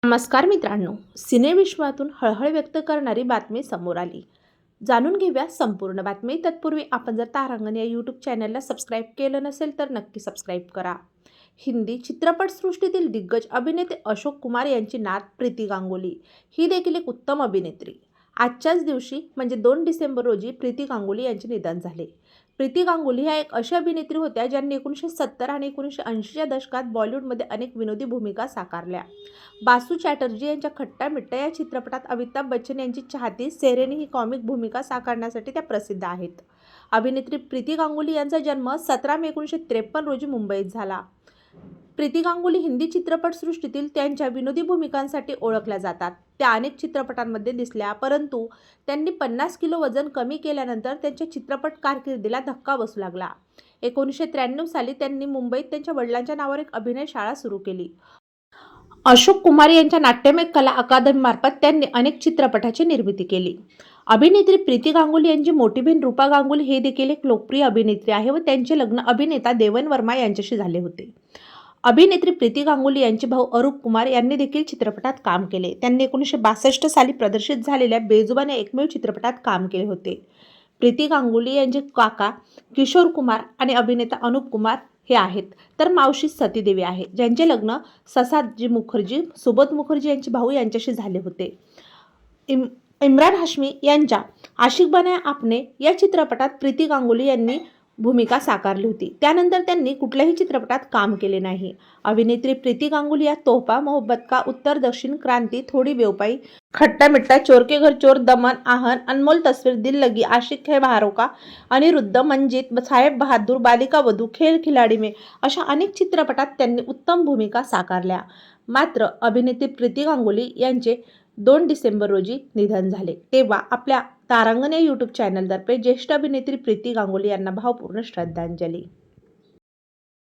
नमस्कार मित्रांनो, सिनेविश्वातून हळहळ व्यक्त करणारी बातमी समोर आली. जाणून घेऊया संपूर्ण बातमी. तत्पूर्वी आपण जर तारांगण या यूट्यूब चॅनलला सबस्क्राईब केलं नसेल तर नक्की सबस्क्राईब करा. हिंदी चित्रपटसृष्टीतील दिग्गज अभिनेते अशोक कुमार यांची नात प्रीती गांगुली ही देखील एक उत्तम अभिनेत्री. आजच्याच दिवशी म्हणजे 2 डिसेंबर रोजी प्रीती गांगुली यांचे निधन झाले. प्रीती गांगुली ह्या एक अशा अभिनेत्री होत्या ज्यांनी 1970 आणि 1980च्या दशकात बॉलिवूडमध्ये अनेक विनोदी भूमिका साकारल्या. बासू चॅटर्जी यांच्या खट्टा मिट्टा या चित्रपटात अमिताभ बच्चन यांची चाहती सेरेनी ही कॉमिक भूमिका साकारण्यासाठी त्या प्रसिद्ध आहेत. अभिनेत्री प्रीती गांगुली यांचा जन्म 17 मे 1953 रोजी मुंबईत झाला. प्रीती गांगुली हिंदी चित्रपटसृष्टीतील त्यांच्या विनोदी भूमिकांसाठी ओळखल्या जातात. त्या अनेक चित्रपटांमध्ये दिसल्या, परंतु त्यांनी 50 किलो वजन कमी केल्यानंतर त्यांच्या चित्रपट कारकिर्दीला धक्का बसू लागला. 1993 साली त्यांनी मुंबईत त्यांच्या वडिलांच्या नावावर एक अभिनय शाळा सुरू केली. अशोक कुमार यांच्या नाट्यमय कला अकादमीमार्फत त्यांनी अनेक चित्रपटाची निर्मिती केली. अभिनेत्री प्रीती गांगुली यांची मोठी बहीण रूपा गांगुली हे देखील एक लोकप्रिय अभिनेत्री आहे व त्यांचे लग्न अभिनेता देवन वर्मा यांच्याशी झाले होते. अभिनेत्री प्रीती गांगुली यांचे भाऊ अरूप कुमार यांनी देखील चित्रपटात काम केले. त्यांनी 1962 साली प्रदर्शित झालेल्या बेजुबान या एकमेव चित्रपटात काम केले होते. प्रीती गांगुली यांचे काका किशोर कुमार आणि अभिनेता अनुप कुमार हे आहेत, तर मावशी सती देवी आहे, ज्यांचे लग्न ससादजी मुखर्जी, सुबोध मुखर्जी यांचे भाऊ यांच्याशी झाले होते. इम्रान हाशमी यांच्या आशिक बनाया आपने या चित्रपटात प्रीती गांगुली यांनी भूमिका साकारली होती. त्यानंतर त्यांनी कुठल्याही चित्रपटात काम केले नाही. अभिनेत्री प्रीती गांगुली या तोहफा, मोहब्बत का, उत्तर दक्षिण, क्रांती, थोडी बेवफाई, खट्टा मिट्टा, चोर के घर चोर, दमन, आहन, अनमोल तस्वीर, दिल लगी, आशिक है बहारों का, अनिरुद्ध, मंजित, साहेब बहादूर, बालिका वधू, खेल खिलाडी में अशा अनेक चित्रपटात त्यांनी उत्तम भूमिका साकारल्या. मात्र अभिनेत्री प्रीती गांगुली यांचे 2 डिसेंबर रोजी निधन झाले. तेव्हा आपल्या तारांगण या यूट्यूब चॅनलतर्फे ज्येष्ठ अभिनेत्री प्रीती गांगुली यांना भावपूर्ण श्रद्धांजली.